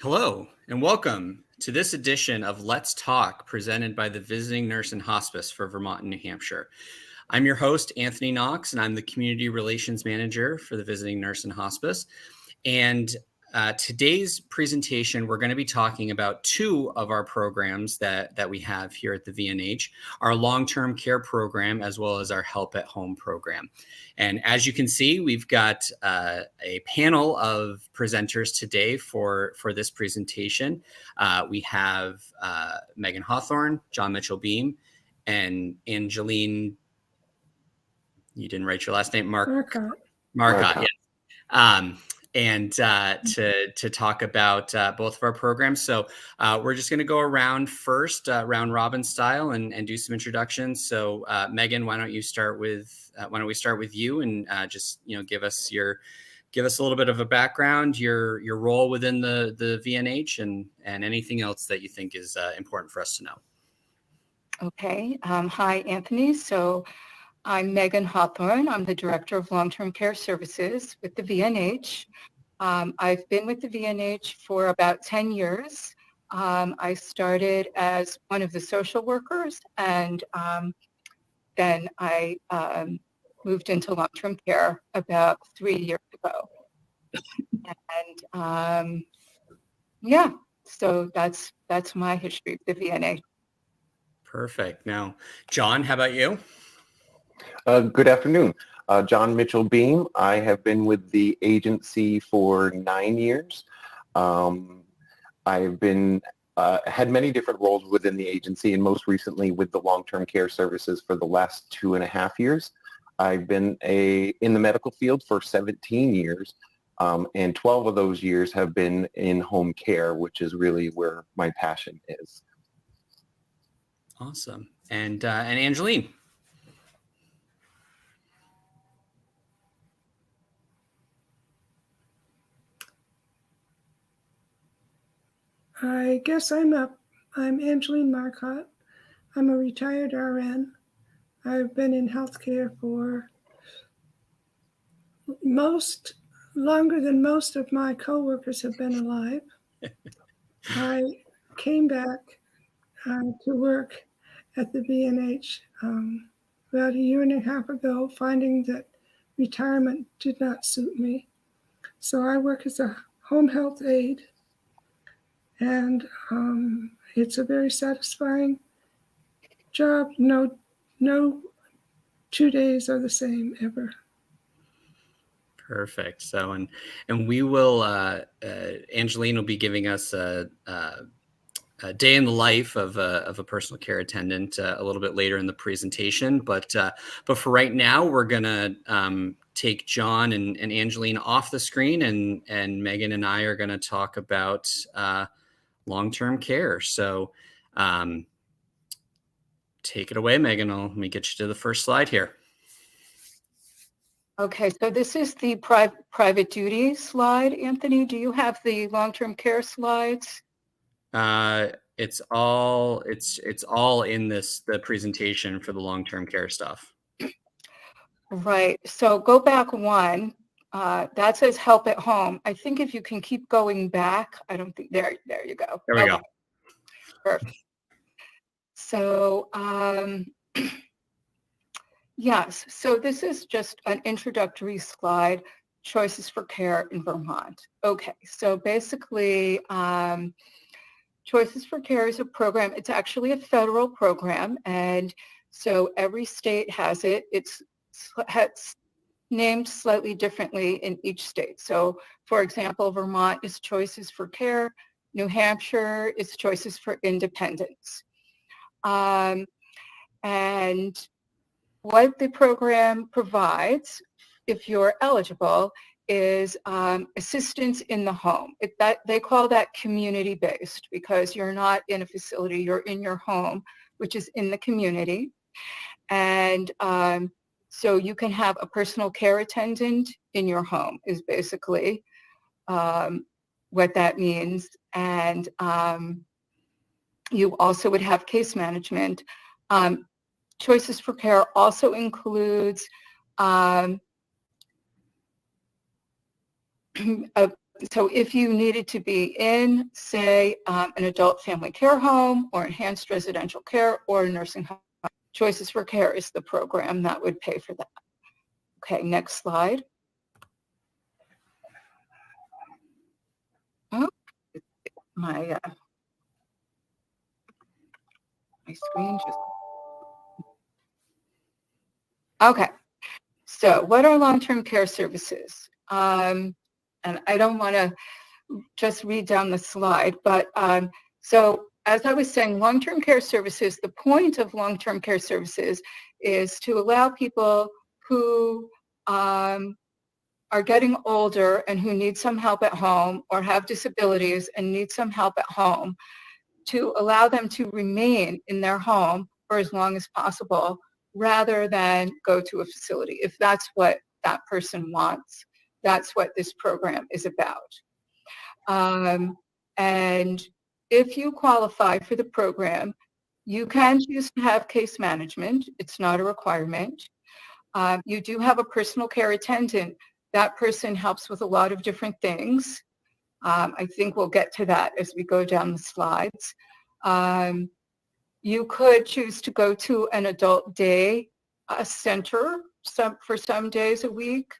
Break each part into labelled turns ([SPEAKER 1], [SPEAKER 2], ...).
[SPEAKER 1] Hello, and welcome to this edition of Let's Talk, presented by the Visiting Nurse and Hospice for Vermont and New Hampshire. I'm your host, Anthony Knox, and I'm the Community Relations Manager for the Visiting Nurse and Hospice. And today's presentation, we're going to be talking about two of our programs that we have here at the VNH, our long-term care program, as well as our Help at Home program. And as you can see, we've got a panel of presenters today for this presentation. We have Megan Hawthorne, John Mitchell-Beam, and Angeline, you didn't write your last name, Marcotte, yes. And to talk about both of our programs. So we're just going to go around first, round robin style, and do some introductions. So Megan, why don't we start with you and just give us a little bit of a background, your role within the VNH, and anything else that you think is important for us to know.
[SPEAKER 2] Okay. Hi, Anthony. So I'm Megan Hawthorne. I'm the Director of Long-Term Care Services with the VNH. I've been with the VNH for about 10 years. I started as one of the social workers, and then I moved into long-term care about 3 years ago. And so that's my history with the VNH.
[SPEAKER 1] Perfect. Now, John, how about you?
[SPEAKER 3] Good afternoon. John Mitchell-Beam. I have been with the agency for 9 years. I've been had many different roles within the agency, and most recently with the long-term care services for the last 2.5 years. I've been in the medical field for 17 years, and 12 of those years have been in home care, which is really where my passion is.
[SPEAKER 1] Awesome. And Angeline.
[SPEAKER 4] I guess I'm up. I'm Angeline Marcotte. I'm a retired RN. I've been in healthcare for longer than most of my coworkers have been alive. I came back to work at the VNH about 1.5 years ago, finding that retirement did not suit me. So I work as a home health aide. And it's a very satisfying job. No 2 days are the same ever.
[SPEAKER 1] Perfect. So, and we will, Angeline will be giving us a day in the life of a personal care attendant a little bit later in the presentation. But for right now, we're gonna take John and Angeline off the screen, and Megan and I are gonna talk about long-term care. So take it away, Megan. Let me get you to the first slide here.
[SPEAKER 2] Okay, so this is the private duty slide. Anthony, do you have the long-term care slides?
[SPEAKER 1] It's all in the presentation for the long-term care stuff.
[SPEAKER 2] Right. So go back one. That says help at home. I think if you can keep going back, I don't think there you go.
[SPEAKER 1] There we go.
[SPEAKER 2] Perfect. So yes, so this is just an introductory slide, choices for care in Vermont. Okay, so basically Choices for Care is a program. It's actually a federal program, and so every state has it. It's named slightly differently in each state. So for example, Vermont is Choices for Care. New Hampshire is Choices for Independence. And what the program provides, if you're eligible, is assistance in the home. They call that community-based because you're not in a facility, you're in your home, which is in the community. And so you can have a personal care attendant in your home is basically what that means. And you also would have case management. Choices for Care also includes a So if you needed to be in, say, an adult family care home or enhanced residential care or a nursing home, Choices for Care is the program that would pay for that. Okay, next slide. Oh, my screen just... Okay, so what are long-term care services? And I don't want to just read down the slide, but so as I was saying, long-term care services, the point of long-term care services is to allow people who are getting older and who need some help at home or have disabilities and need some help at home, to allow them to remain in their home for as long as possible rather than go to a facility. If that's what that person wants, that's what this program is about. And if you qualify for the program, you can choose to have case management. It's not a requirement. You do have a personal care attendant. That person helps with a lot of different things. I think we'll get to that as we go down the slides. You could choose to go to an adult day center for some days a week.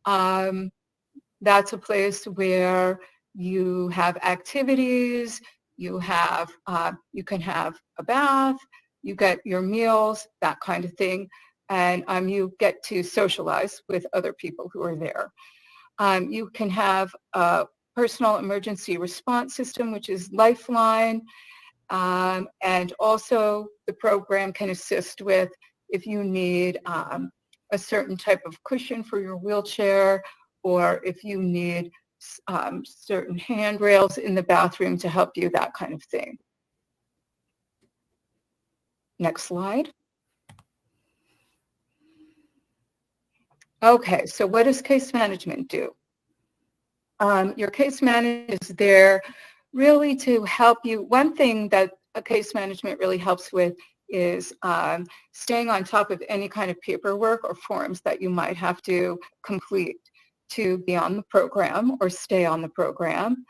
[SPEAKER 2] That's a place where you have activities, you can have a bath, you get your meals, that kind of thing, and you get to socialize with other people who are there. You can have a personal emergency response system, which is Lifeline, and also the program can assist with if you need a certain type of cushion for your wheelchair, or if you need certain handrails in the bathroom to help you, that kind of thing. Next slide. Okay, so what does case management do? Your case manager is there really to help you. One thing that a case management really helps with is staying on top of any kind of paperwork or forms that you might have to complete to be on the program or stay on the program.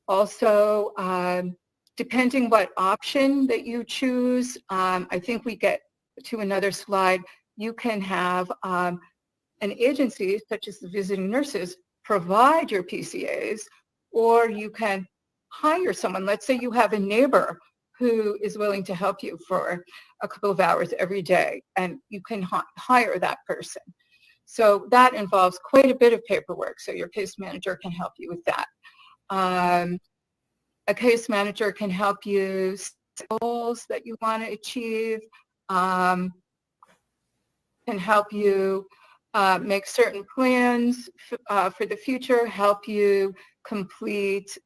[SPEAKER 2] Also, depending what option that you choose, I think we get to another slide, you can have an agency such as the visiting nurses provide your PCAs, or you can hire someone. Let's say you have a neighbor who is willing to help you for a couple of hours every day, and you can hire that person. So that involves quite a bit of paperwork, so your case manager can help you with that. A case manager can help you set goals that you want to achieve, can help you make certain plans for the future, help you complete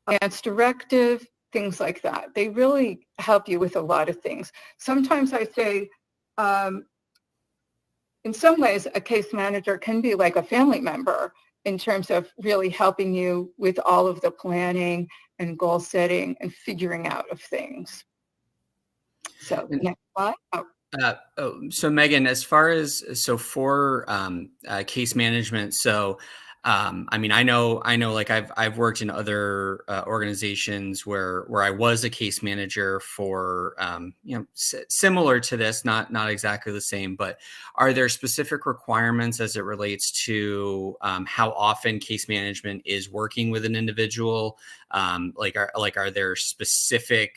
[SPEAKER 2] advance directive, things like that. They really help you with a lot of things. Sometimes I say, in some ways, a case manager can be like a family member in terms of really helping you with all of the planning and goal setting and figuring out of things. So next slide.
[SPEAKER 1] So Megan, as far as for case management, I mean, I know, like I've worked in other organizations where I was a case manager for, similar to this, not exactly the same, but are there specific requirements as it relates to how often case management is working with an individual? Are there specific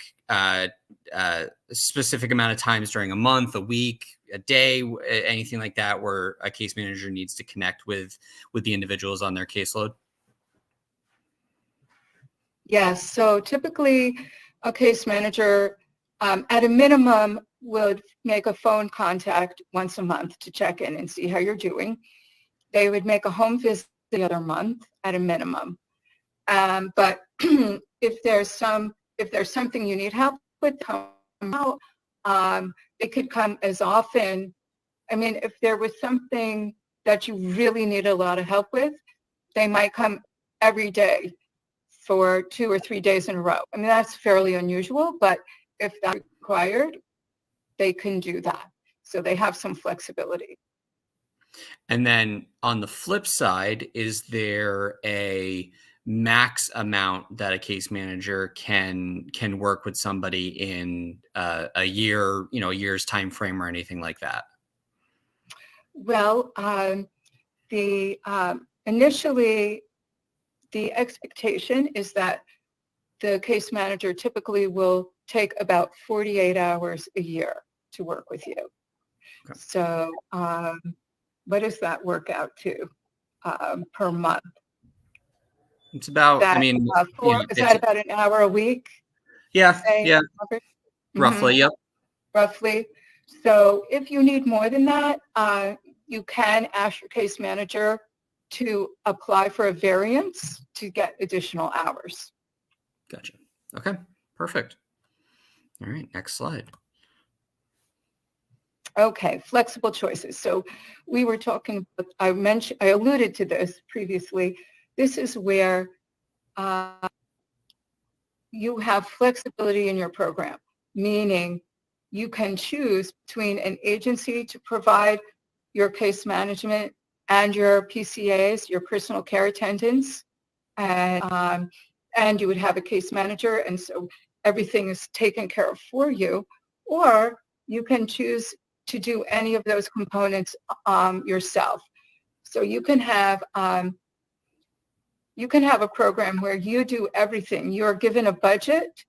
[SPEAKER 1] amount of times during a month, a week, a day, anything like that, where a case manager needs to connect with the individuals on their caseload?
[SPEAKER 2] Yes, so typically a case manager at a minimum would make a phone contact once a month to check in and see how you're doing. They would make a home visit the other month at a minimum. But if there's something you need help with, it could come as often. I mean, if there was something that you really need a lot of help with, they might come every day for 2 or 3 days in a row. I mean, that's fairly unusual, but if that's required, they can do that. So they have some flexibility.
[SPEAKER 1] And then on the flip side, is there a max amount that a case manager can work with somebody in a year, a year's time frame or anything like that?
[SPEAKER 2] Well, initially, the expectation is that the case manager typically will take about 48 hours a year to work with you.
[SPEAKER 1] Okay.
[SPEAKER 2] So what does that work out to per month?
[SPEAKER 1] It's about,
[SPEAKER 2] That, is that about an hour a week?
[SPEAKER 1] Yeah,
[SPEAKER 2] Say,
[SPEAKER 1] yeah, roughly,
[SPEAKER 2] Mhm,
[SPEAKER 1] yep.
[SPEAKER 2] roughly. So if you need more than that, you can ask your case manager to apply for a variance to get additional hours.
[SPEAKER 1] Gotcha. Okay, perfect. All right, next slide.
[SPEAKER 2] Okay, flexible choices. So we were talking, I alluded to this previously. This is where you have flexibility in your program, meaning you can choose between an agency to provide your case management and your PCAs, your personal care attendants, and you would have a case manager, and so everything is taken care of for you, or you can choose to do any of those components yourself. So you can have a program where you do everything. You're given a budget,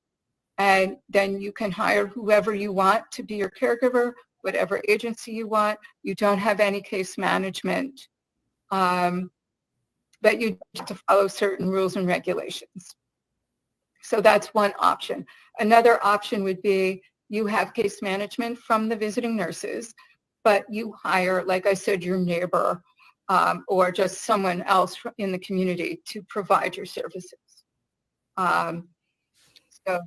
[SPEAKER 2] and then you can hire whoever you want to be your caregiver, whatever agency you want. You don't have any case management, but you have to follow certain rules and regulations. So that's one option. Another option would be you have case management from the visiting nurses, but you hire, like I said, your neighbor or just someone else in the community to provide your services. So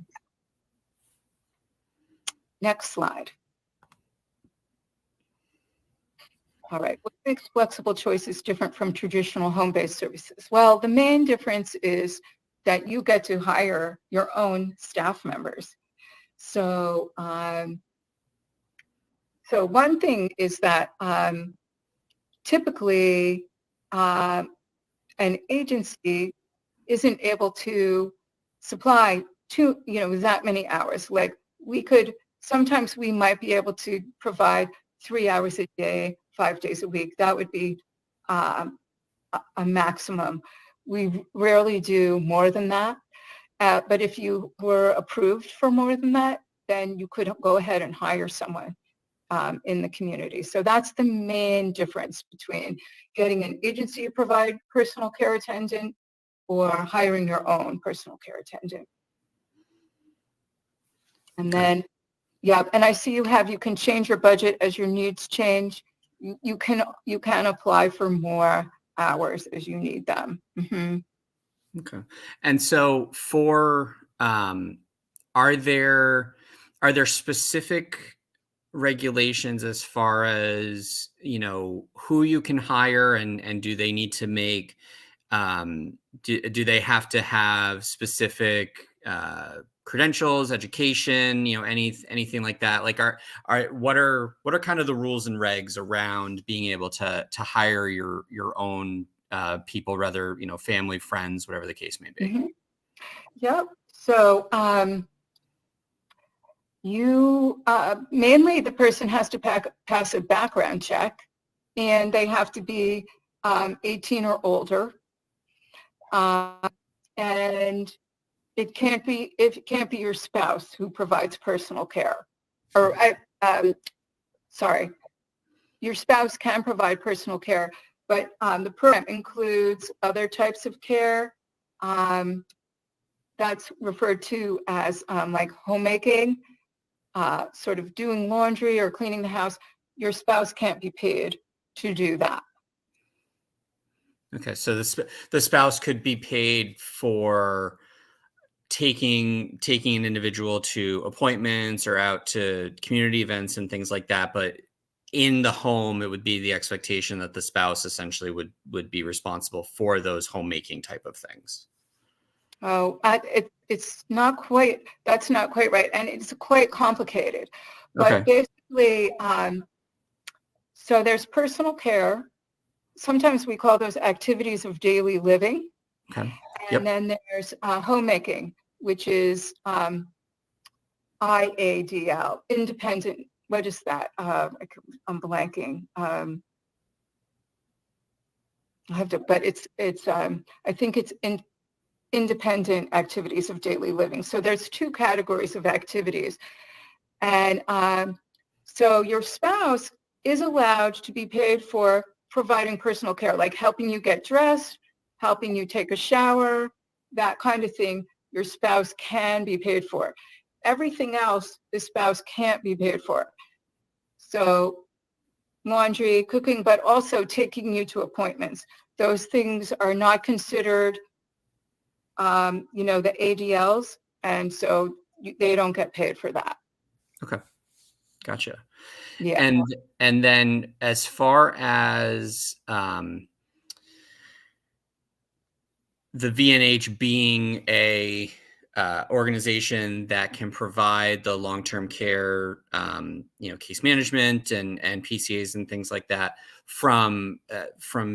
[SPEAKER 2] next slide. All right, what makes flexible choices different from traditional home-based services? Well, the main difference is that you get to hire your own staff members. So, so one thing is that typically an agency isn't able to supply that many hours. Like sometimes we might be able to provide 3 hours a day, 5 days a week. That would be a maximum. We rarely do more than that. But if you were approved for more than that, then you could go ahead and hire someone in the community. So that's the main difference between getting an agency to provide personal care attendant or hiring your own personal care attendant. And then, yeah, and I see you can change your budget as your needs change. You can apply for more hours as you need them. Mm-hmm.
[SPEAKER 1] Okay. And so are there specific regulations as far as, who you can hire and do they need to make, do they have to have specific credentials, education, anything like that? Like what are kind of the rules and regs around being able to hire your own people, whether, family, friends, whatever the case may be?
[SPEAKER 2] Mm-hmm. Yep. So mainly the person has to pass a background check, and they have to be 18 or older, and it can't be your spouse who provides personal care, or your spouse can provide personal care, but the program includes other types of care that's referred to as like homemaking, sort of doing laundry or cleaning the house. Your spouse can't be paid to do that.
[SPEAKER 1] Okay, so the spouse could be paid for taking an individual to appointments or out to community events and things like that, but in the home, it would be the expectation that the spouse essentially would be responsible for those homemaking type of things.
[SPEAKER 2] Oh, it's not quite. That's not quite right, and it's quite complicated. But
[SPEAKER 1] Okay.
[SPEAKER 2] basically, So there's personal care. Sometimes we call those activities of daily living.
[SPEAKER 1] Okay.
[SPEAKER 2] And then there's homemaking, which is IADL, independent. What is that? I'm blanking. I have to, but it's I think it's independent activities of daily living. So there's two categories of activities. And so your spouse is allowed to be paid for providing personal care, like helping you get dressed, helping you take a shower, that kind of thing. Your spouse can be paid for. Everything else, the spouse can't be paid for. So laundry, cooking, but also taking you to appointments. Those things are not considered, the ADLs, and so they don't get paid for that.
[SPEAKER 1] Okay. Gotcha.
[SPEAKER 2] Yeah.
[SPEAKER 1] And then as far as the VNH being a organization that can provide the long-term care, case management and PCAs and things like that, from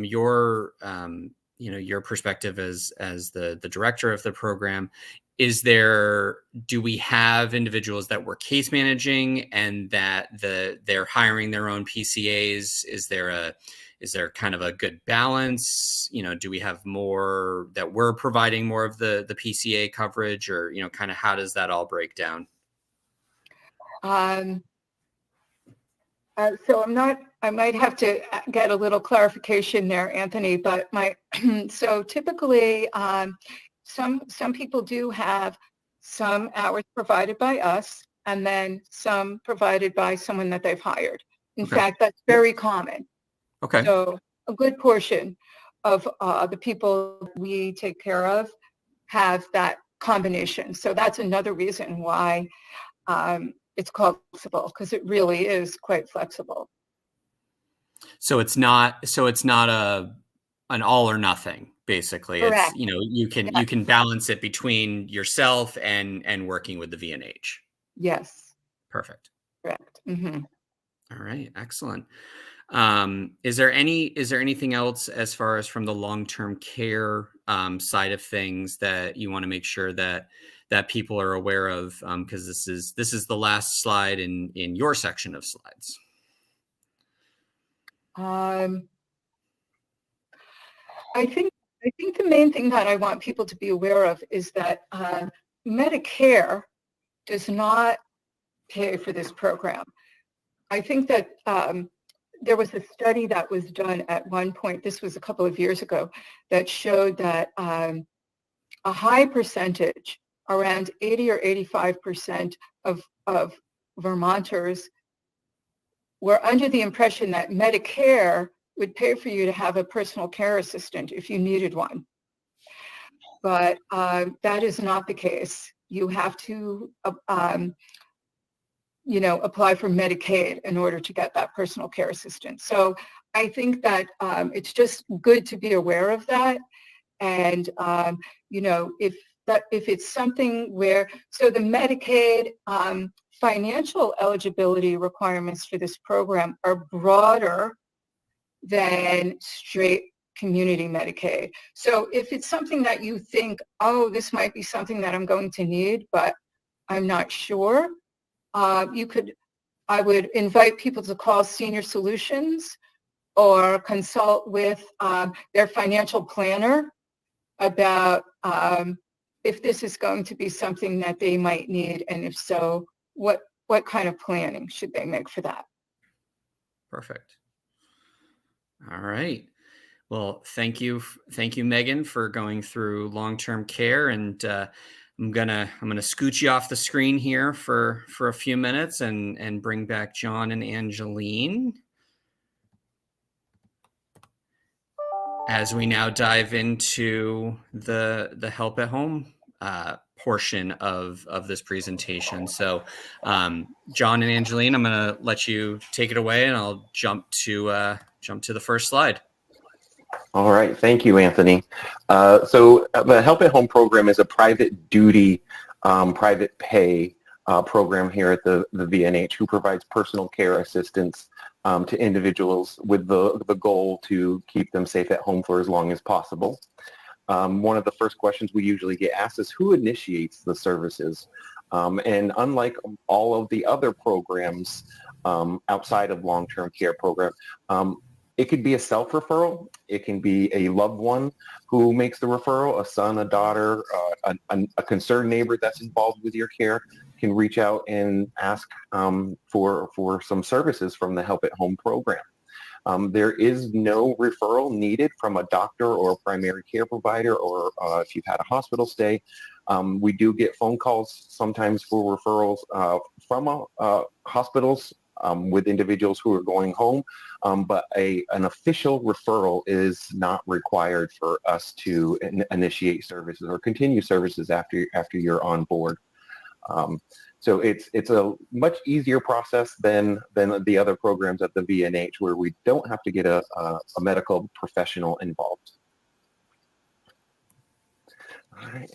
[SPEAKER 1] your your perspective as the director of the program, do we have individuals that we're case managing and that they're hiring their own PCAs? Is there kind of a good balance? Do we have more that we're providing more of the PCA coverage, or, kind of how does that all break down?
[SPEAKER 2] So I might have to get a little clarification there, Anthony, but so typically some people do have some hours provided by us and then some provided by someone that they've hired. In fact, that's very common.
[SPEAKER 1] Okay.
[SPEAKER 2] So a good portion of the people we take care of have that combination. So that's another reason why it's called flexible, because it really is quite flexible.
[SPEAKER 1] So it's not an all or nothing, basically.
[SPEAKER 2] Correct.
[SPEAKER 1] It's, you can balance it between yourself and working with the VNH.
[SPEAKER 2] Yes.
[SPEAKER 1] Perfect.
[SPEAKER 2] Correct. Mm-hmm.
[SPEAKER 1] All right. Excellent. Is there anything else as far as from the long-term care side of things that you want to make sure that people are aware of? Because this is the last slide in your section of slides.
[SPEAKER 2] I think the main thing that I want people to be aware of is that Medicare does not pay for this program. I think that there was a study that was done at one point, this was a couple of years ago, that showed that a high percentage, around 80 or 85% of Vermonters were under the impression that Medicare would pay for you to have a personal care assistant if you needed one. But that is not the case. You have to apply for Medicaid in order to get that personal care assistant. So I think that it's just good to be aware of that. And, if it's something where, so the Medicaid financial eligibility requirements for this program are broader than straight community Medicaid. So if it's something that you think, oh, this might be something that I'm going to need, but I'm not sure, I would invite people to call Senior Solutions or consult with their financial planner about if this is going to be something that they might need, and if so, what kind of planning should they make for that?
[SPEAKER 1] Perfect. All right. Well, thank you, Megan, for going through long-term care, and I'm gonna scoot you off the screen here for a few minutes and bring back John and Angeline as we now dive into the help at home portion of this presentation. So John and Angeline, I'm gonna let you take it away, and I'll jump to the first slide.
[SPEAKER 3] All right. Thank you, Anthony. So the Help at Home program is a private duty, private pay program here at the VNH, who provides personal care assistance to individuals with the goal to keep them safe at home for as long as possible. One of the first questions we usually get asked is who initiates the services? And unlike all of the other programs outside of long-term care program, it could be a self-referral. It can be a loved one who makes the referral, a son, a daughter, a concerned neighbor that's involved with your care can reach out and ask for some services from the Help at Home program. There is no referral needed from a doctor or a primary care provider, or if you've had a hospital stay. We do get phone calls sometimes for referrals from hospitals with individuals who are going home, but an official referral is not required for us to initiate services or continue services after you're on board. So it's a much easier process than the other programs at the VNH, where we don't have to get a medical professional involved. All right.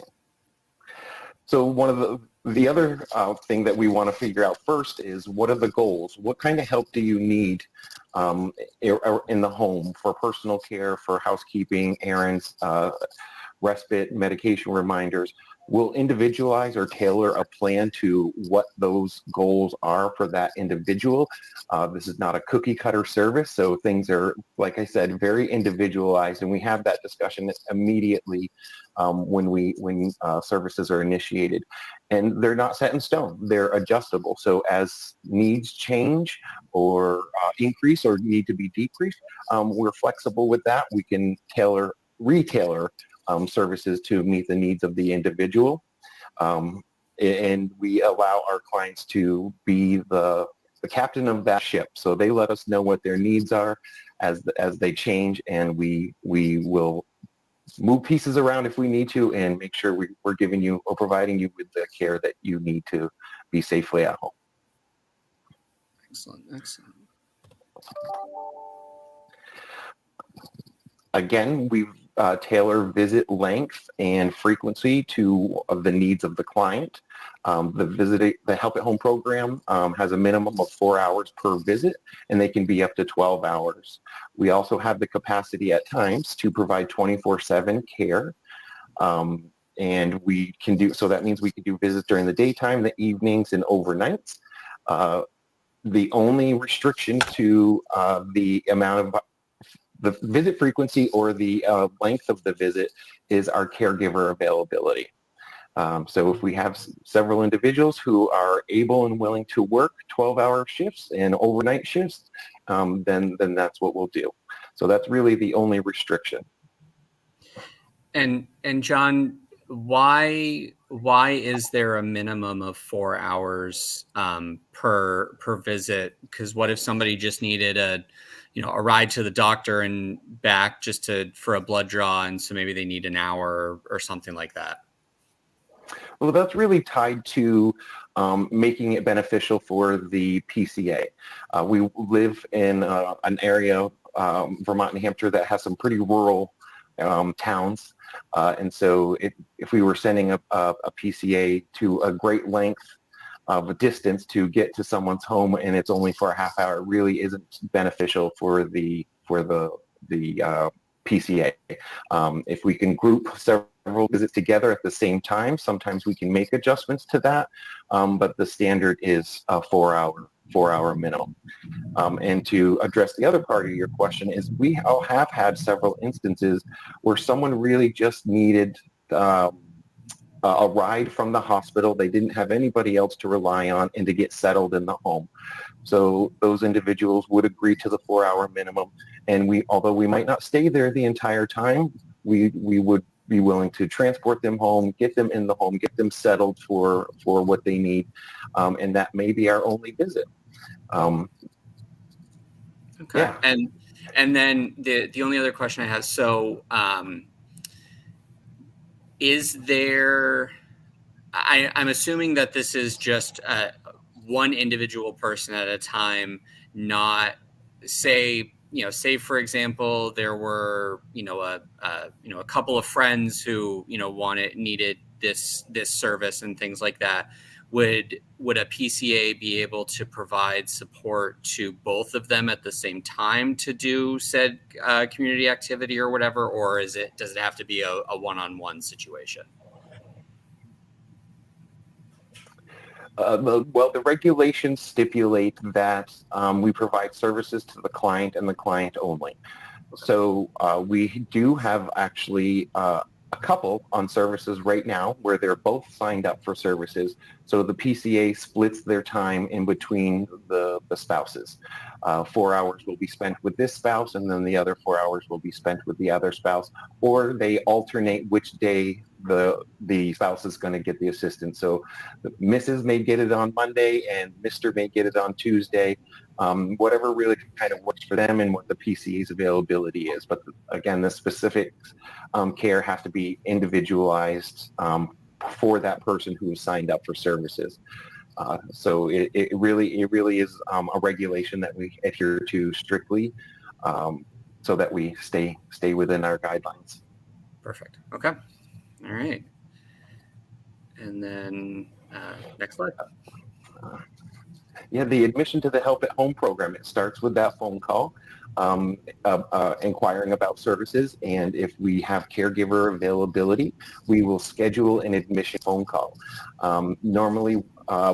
[SPEAKER 3] So one of the other thing that we want to figure out first is, what are the goals? What kind of help do you need in the home for personal care, for housekeeping, errands, respite, medication reminders? We'll individualize or tailor a plan to what those goals are for that individual. This is not a cookie cutter service, so things are, like I said, very individualized, and we have that discussion immediately when services are initiated. And they're not set in stone, they're adjustable. So as needs change or increase or need to be decreased, we're flexible with that. We can retailer services to meet the needs of the individual. And we allow our clients to be the captain of that ship. So they let us know what their needs are as they change, and we will move pieces around if we need to, and make sure we're giving you or providing you with the care that you need to be safely at home.
[SPEAKER 1] Excellent.
[SPEAKER 3] Again, we tailor visit length and frequency to the needs of the client. The Help at Home program has a minimum of 4 hours per visit, and they can be up to 12 hours. We also have the capacity at times to provide 24/7 care. And we can do, so that means we can do visits during the daytime, the evenings, and overnights. The only restriction to the amount of the visit frequency or the length of the visit is our caregiver availability. So if we have several individuals who are able and willing to work 12-hour shifts and overnight shifts, then that's what we'll do. So that's really the only restriction.
[SPEAKER 1] And John, why is there a minimum of 4 hours per visit? Because what if somebody just needed a ride to the doctor and back just for a blood draw, and so maybe they need an hour or something like that?
[SPEAKER 3] Well, that's really tied to making it beneficial for the PCA. We live in an area, Vermont, New Hampshire, that has some pretty rural towns. And so if we were sending a PCA to a great length of a distance to get to someone's home, and it's only for a half hour, it really isn't beneficial for the PCA. If we can group several visits together at the same time, sometimes we can make adjustments to that, but the standard is a 4-hour minimum. And to address the other part of your question is, we all have had several instances where someone really just needed a ride from the hospital. They didn't have anybody else to rely on and to get settled in the home. So those individuals would agree to the 4-hour minimum. And although we might not stay there the entire time, we would be willing to transport them home, get them in the home, get them settled for what they need. And that may be our only visit.
[SPEAKER 1] Okay.
[SPEAKER 3] Yeah.
[SPEAKER 1] And then the only other question I have, so is there, I'm assuming that this is just one individual person at a time, not say for example, there were, a couple of friends who, needed this service and things like that. would a PCA be able to provide support to both of them at the same time to do said community activity or whatever, or does it have to be a one-on-one situation?
[SPEAKER 3] Well, the regulations stipulate that we provide services to the client and the client only. So we do have actually a couple on services right now where they're both signed up for services. So the PCA splits their time in between the spouses. 4 hours will be spent with this spouse, and then the other 4 hours will be spent with the other spouse, or they alternate which day the spouse is going to get the assistance. So Mrs. may get it on Monday and Mr. may get it on Tuesday. Whatever really kind of works for them and what the PCA's availability is. But again, the specific care has to be individualized for that person who is signed up for services. So it really is a regulation that we adhere to strictly, so that we stay within our guidelines.
[SPEAKER 1] Perfect. Okay. All right. And then next slide.
[SPEAKER 3] Yeah, the admission to the Help at Home program, it starts with that phone call, inquiring about services, and if we have caregiver availability, we will schedule an admission phone call. Normally,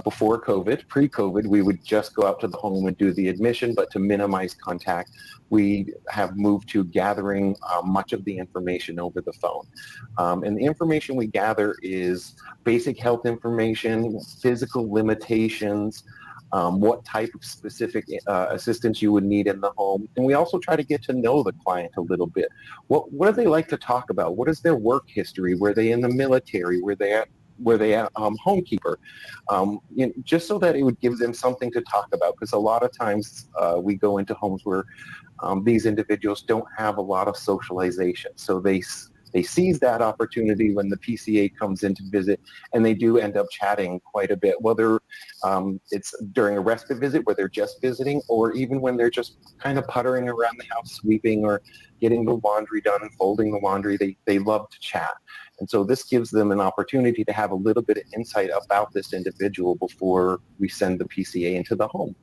[SPEAKER 3] before COVID, pre-COVID, we would just go out to the home and do the admission, but to minimize contact, we have moved to gathering much of the information over the phone. And the information we gather is basic health information, physical limitations, what type of specific assistance you would need in the home. And we also try to get to know the client a little bit. What do they like to talk about? What is their work history? Were they in the military? Were they homekeeper? Just so that it would give them something to talk about, because a lot of times we go into homes where these individuals don't have a lot of socialization. So they seize that opportunity when the PCA comes in to visit, and they do end up chatting quite a bit, whether it's during a respite visit where they're just visiting, or even when they're just kind of puttering around the house, sweeping or getting the laundry done, folding the laundry. They love to chat. And so this gives them an opportunity to have a little bit of insight about this individual before we send the PCA into the home.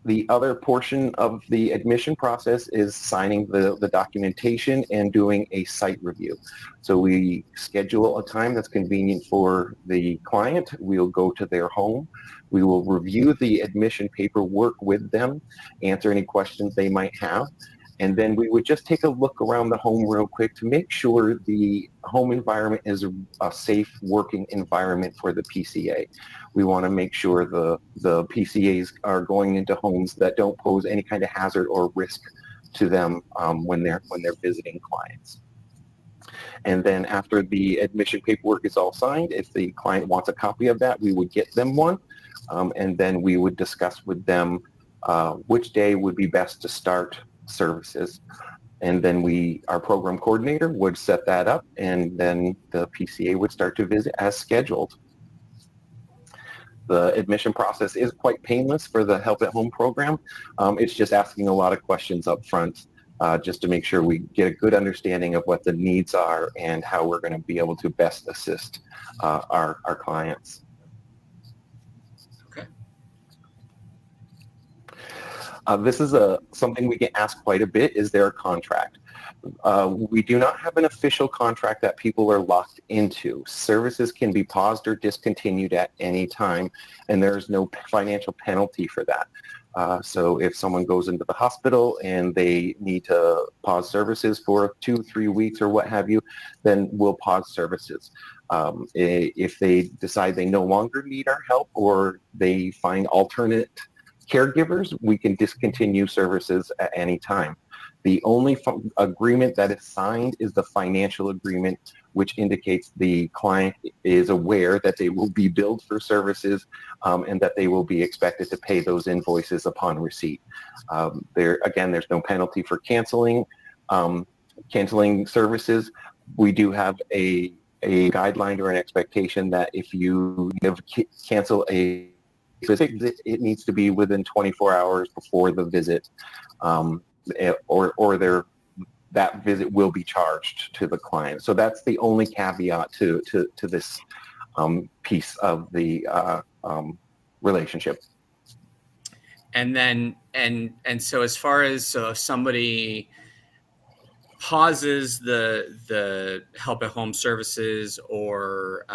[SPEAKER 3] The other portion of the admission process is signing the documentation and doing a site review. So we schedule a time that's convenient for the client. We'll go to their home. We will review the admission paperwork with them, answer any questions they might have. And then we would just take a look around the home real quick to make sure the home environment is a safe working environment for the PCA. We want to make sure the PCAs are going into homes that don't pose any kind of hazard or risk to them when they're visiting clients. And then after the admission paperwork is all signed, if the client wants a copy of that, we would get them one. And then we would discuss with them which day would be best to start services. And then our program coordinator would set that up, and then the PCA would start to visit as scheduled. The admission process is quite painless for the Help at Home program. It's just asking a lot of questions up front just to make sure we get a good understanding of what the needs are and how we're going to be able to best assist our clients. This is something we get asked quite a bit. Is there a contract? We do not have an official contract that people are locked into. Services can be paused or discontinued at any time, and there's no financial penalty for that. So if someone goes into the hospital and they need to pause services for 2-3 weeks or what have you, then we'll pause services. If they decide they no longer need our help or they find alternate caregivers, we can discontinue services at any time. The only agreement that is signed is the financial agreement, which indicates the client is aware that they will be billed for services and that they will be expected to pay those invoices upon receipt. There's no penalty for canceling services. We do have a guideline or an expectation that if you cancel a visit, it needs to be within 24 hours before the visit, or that visit will be charged to the client. So that's the only caveat to this piece of the relationship.
[SPEAKER 1] And then, and so as far as, so if somebody pauses the help at home services or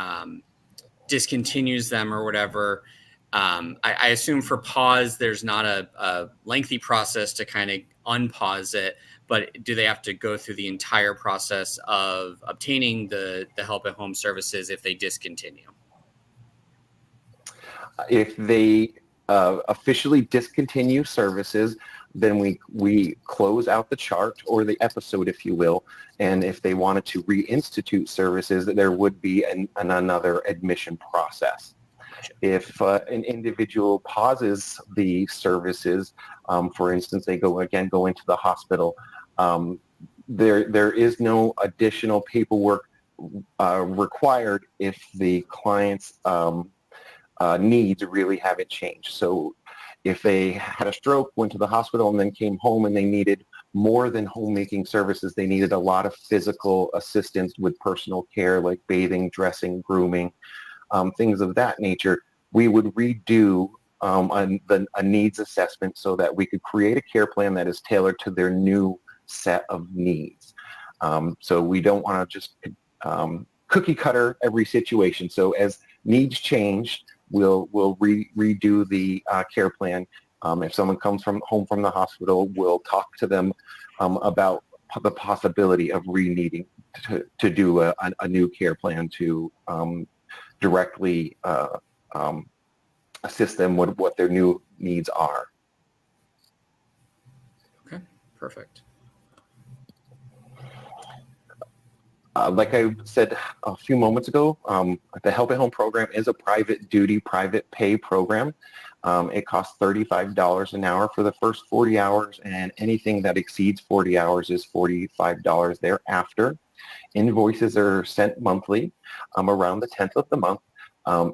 [SPEAKER 1] discontinues them or whatever, I assume for pause, there's not a lengthy process to kind of unpause it, but do they have to go through the entire process of obtaining the help at home services if they discontinue?
[SPEAKER 3] If they officially discontinue services, then we close out the chart or the episode, if you will. And if they wanted to reinstitute services, there would be another admission process. If an individual pauses the services, for instance, they go into the hospital, there is no additional paperwork required if the client's needs really haven't changed. So if they had a stroke, went to the hospital, and then came home and they needed more than homemaking services, they needed a lot of physical assistance with personal care like bathing, dressing, grooming, things of that nature, we would redo a needs assessment so that we could create a care plan that is tailored to their new set of needs. So we don't want to just cookie cutter every situation. So as needs change, we'll redo the care plan. If someone comes home from the hospital, we'll talk to them about the possibility of needing to do a new care plan to directly assist them with what their new needs are.
[SPEAKER 1] Okay, perfect.
[SPEAKER 3] Like I said a few moments ago, the Help at Home program is a private duty, private pay program. It costs $35 an hour for the first 40 hours, and anything that exceeds 40 hours is $45 thereafter. Invoices are sent monthly around the 10th of the month.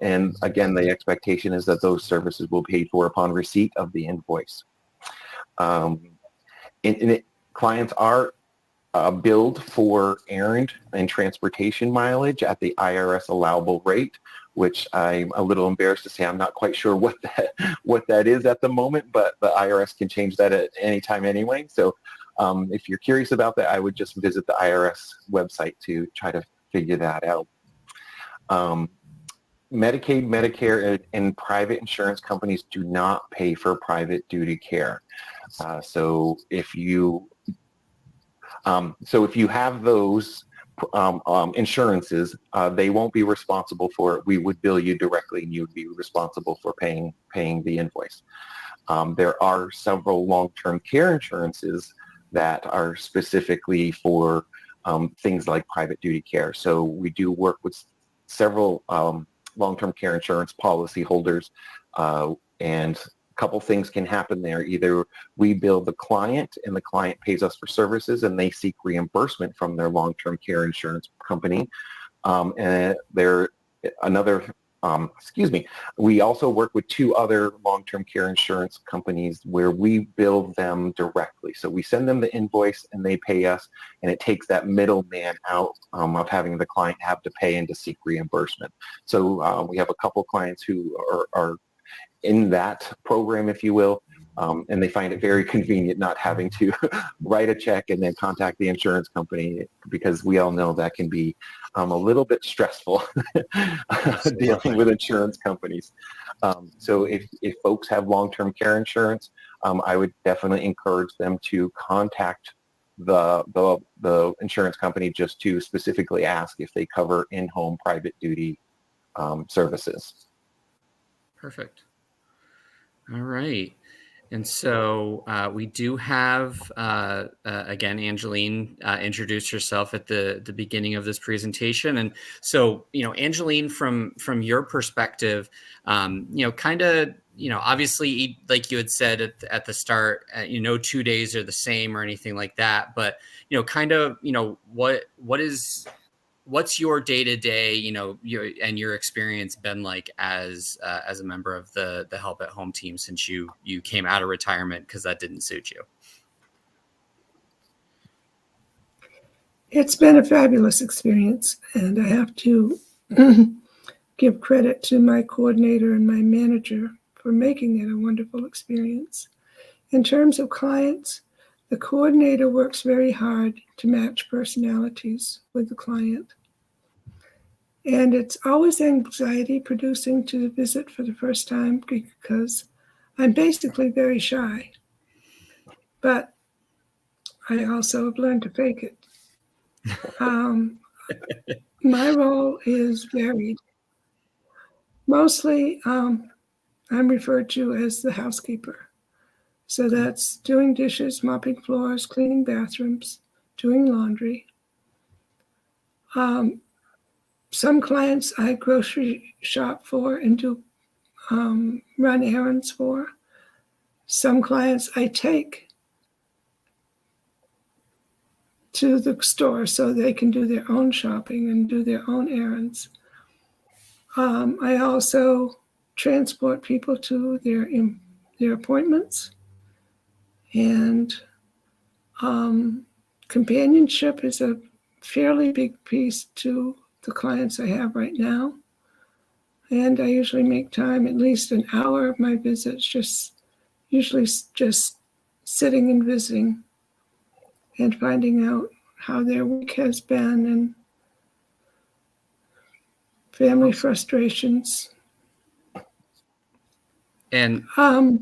[SPEAKER 3] And again, the expectation is that those services will be paid for upon receipt of the invoice. Clients are billed for errand and transportation mileage at the IRS allowable rate, which I'm a little embarrassed to say I'm not quite sure what that is at the moment, but the IRS can change that at any time anyway. So if you're curious about that, I would just visit the IRS website to try to figure that out. Medicaid, Medicare, and private insurance companies do not pay for private duty care. So if you have those insurances, they won't be responsible for it. We would bill you directly, and you would be responsible for paying the invoice. There are several long-term care insurances that are specifically for things like private duty care. So we do work with several long-term care insurance policy holders, and a couple things can happen there. Either we bill the client and the client pays us for services and they seek reimbursement from their long-term care insurance company. And we also work with two other long-term care insurance companies where we bill them directly. So we send them the invoice and they pay us, and it takes that middleman out of having the client have to pay and to seek reimbursement. So we have a couple clients who are in that program, if you will, and they find it very convenient not having to write a check and then contact the insurance company, because we all know that can be a little bit stressful dealing with insurance companies. So if folks have long-term care insurance, I would definitely encourage them to contact the insurance company just to specifically ask if they cover in-home private duty services.
[SPEAKER 1] Perfect. All right. And so we do have, again, Angeline introduced herself at the beginning of this presentation. And so, Angeline, from your perspective, kind of, obviously, like you had said at the start, 2 days are the same or anything like that. But, kind of, what's your day-to-day, and your experience been like as a member of the Help at Home team since you came out of retirement because that didn't suit you?
[SPEAKER 4] It's been a fabulous experience, and I have to give credit to my coordinator and my manager for making it a wonderful experience. In terms of clients, the coordinator works very hard to match personalities with the client. And it's always anxiety producing to visit for the first time because I'm basically very shy. But I also have learned to fake it. My role is varied. Mostly, I'm referred to as the housekeeper. So that's doing dishes, mopping floors, cleaning bathrooms, doing laundry. Some clients I grocery shop for and do run errands for. Some clients I take to the store so they can do their own shopping and do their own errands. I also transport people to their appointments, and companionship is a fairly big piece to the clients I have right now. And I usually make time, at least an hour of my visits, usually just sitting and visiting and finding out how their week has been and family frustrations.
[SPEAKER 1] And
[SPEAKER 4] do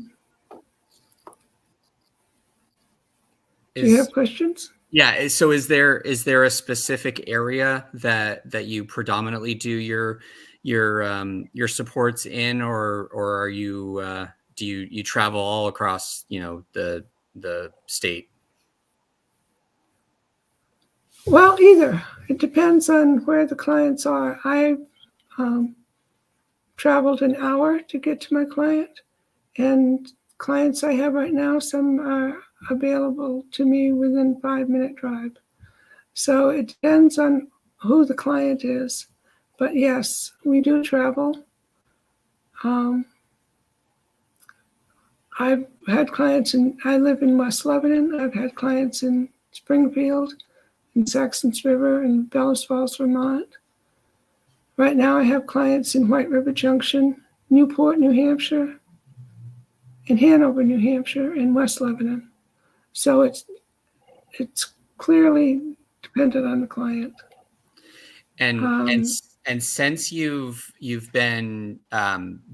[SPEAKER 4] you have questions?
[SPEAKER 1] Yeah. So is there a specific area that you predominantly do your supports in, or are you do you travel all across, the state?
[SPEAKER 4] Well, either. It depends on where the clients are. I've traveled an hour to get to my client, and clients I have right now, some are available to me within 5-minute drive. So it depends on who the client is. But yes, we do travel. I've had clients I live in West Lebanon. I've had clients in Springfield, in Saxons River, and Bellows Falls, Vermont. Right now I have clients in White River Junction, Newport, New Hampshire, in Hanover, New Hampshire, and West Lebanon. So it's clearly dependent on the client.
[SPEAKER 1] And since you've been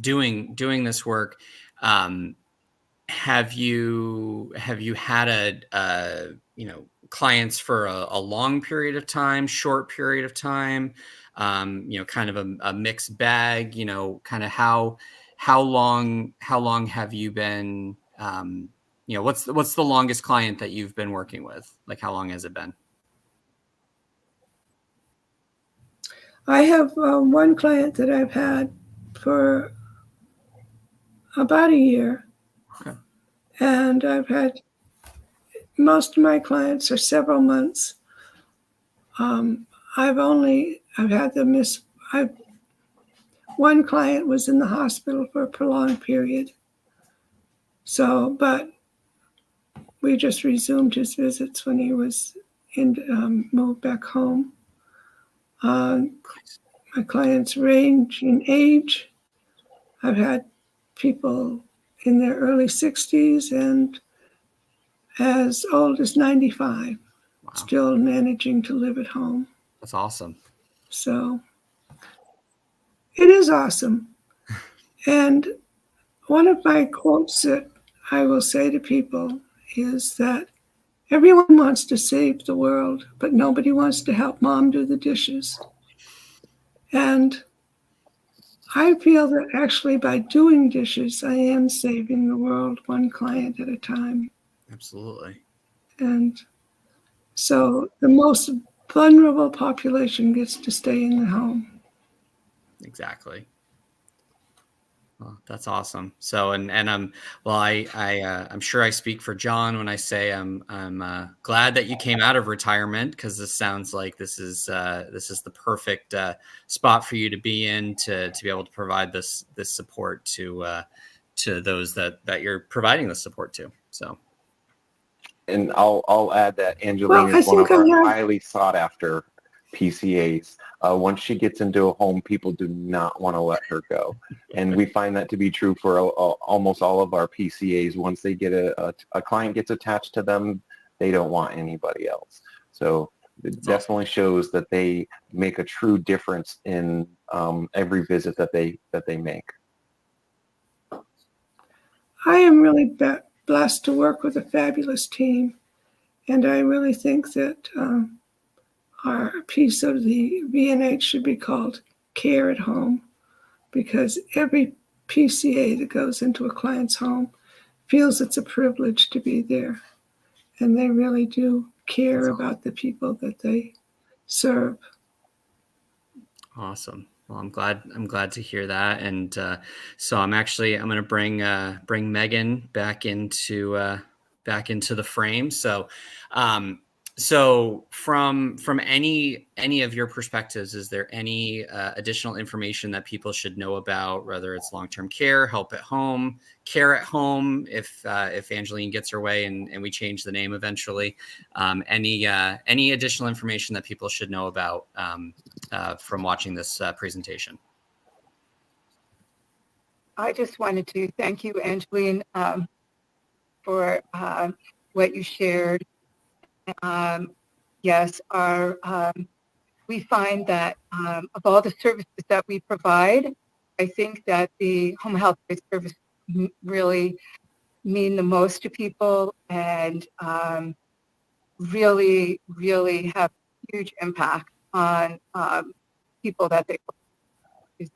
[SPEAKER 1] doing this work, have you had clients for a long period of time, short period of time, kind of a mixed bag, kind of how long have you been, what's the longest client that you've been working with? Like, how long has it been?
[SPEAKER 4] I have one client that I've had for about a year.
[SPEAKER 1] Okay.
[SPEAKER 4] And I've had most of my clients are several months. I've had them miss. One client was in the hospital for a prolonged period. So, but we just resumed his visits when he was moved back home. My clients range in age. I've had people in their early 60s and as old as 95, wow, still managing to live at home.
[SPEAKER 1] That's awesome.
[SPEAKER 4] So it is awesome. And one of my quotes that I will say to people is that everyone wants to save the world, but nobody wants to help mom do the dishes. And I feel that actually by doing dishes, I am saving the world one client at a time.
[SPEAKER 1] Absolutely.
[SPEAKER 4] And so the most vulnerable population gets to stay in the home.
[SPEAKER 1] Exactly. Well, that's awesome. So, I'm sure I speak for John when I say I'm glad that you came out of retirement, because this sounds like this is the perfect spot for you to be in to be able to provide this support to those that you're providing the support to. So,
[SPEAKER 3] and I'll add that Angeline is one of our highly sought after PCAs. Once she gets into a home, people do not want to let her go. And we find that to be true for almost all of our PCAs. Once they get a client gets attached to them, they don't want anybody else. So it definitely shows that they make a true difference in every visit that they make.
[SPEAKER 4] I am really blessed to work with a fabulous team, and I really think that our piece of the VNH should be called Care at Home, because every PCA that goes into a client's home feels it's a privilege to be there, and they really do care about the people that they serve.
[SPEAKER 1] Awesome. Well, I'm glad to hear that. And so I'm going to bring Megan back into the frame. So so from any of your perspectives, is there any additional information that people should know about, whether it's long-term care, help at home, care at home, if Angeline gets her way and we change the name eventually, any additional information that people should know about from watching this presentation?
[SPEAKER 2] I just wanted to thank you, Angeline, for what you shared. Yes, we find that of all the services that we provide, I think that the home health care services really mean the most to people, and really, really have huge impact on people that they work with.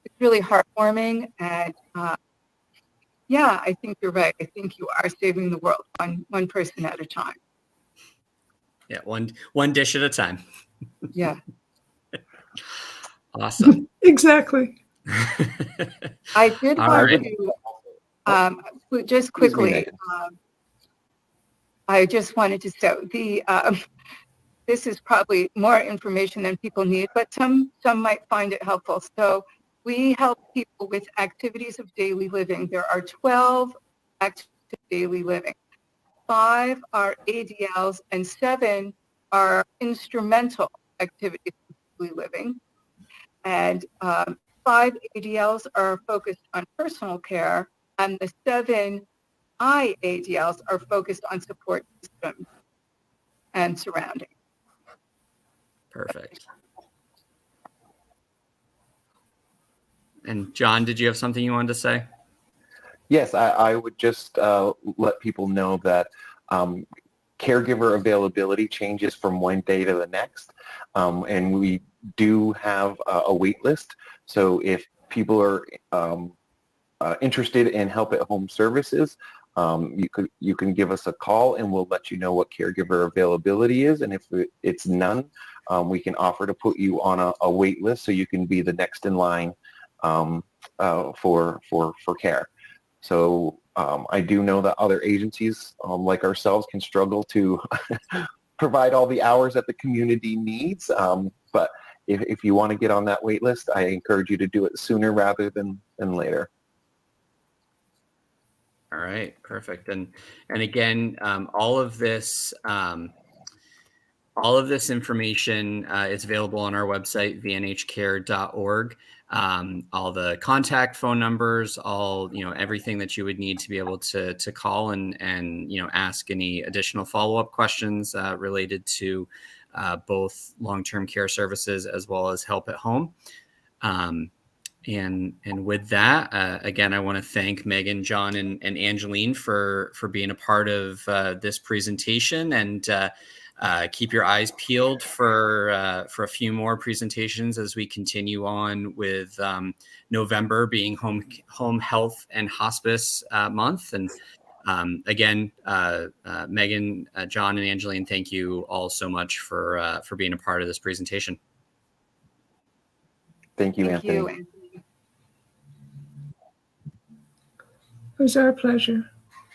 [SPEAKER 2] It's really heartwarming, and yeah, I think you're right. I think you are saving the world one person at a time.
[SPEAKER 1] Yeah, one dish at a time.
[SPEAKER 2] Yeah.
[SPEAKER 1] Awesome.
[SPEAKER 4] Exactly.
[SPEAKER 2] I did want to just quickly. I just wanted to say this is probably more information than people need, but some might find it helpful. So we help people with activities of daily living. There are 12 activities of daily living. 5 are ADLs and 7 are instrumental activities of daily living. And 5 ADLs are focused on personal care, and the 7 IADLs are focused on support systems and surroundings.
[SPEAKER 1] Perfect. And John, did you have something you wanted to say?
[SPEAKER 3] Yes, I would just let people know that caregiver availability changes from one day to the next, and we do have a wait list. So if people are interested in help at home services, you can give us a call and we'll let you know what caregiver availability is, and if it's none, we can offer to put you on a wait list so you can be the next in line for care. So I do know that other agencies like ourselves can struggle to provide all the hours that the community needs, but if you want to get on that wait list, I encourage you to do it sooner rather than later.
[SPEAKER 1] All right, perfect. And again, all of this information is available on our website, vnhcare.org. All the contact phone numbers, everything that you would need to be able to call and ask any additional follow-up questions related to both long-term care services as well as help at home. And with that, again, I want to thank Megan, John, and Angeline for being a part of this presentation, and keep your eyes peeled for a few more presentations as we continue on with November being home health and hospice month. And again, Megan, John, and Angeline, thank you all so much for being a part of this presentation.
[SPEAKER 3] Thank you, Anthony.
[SPEAKER 2] Thank you.
[SPEAKER 4] It was our pleasure.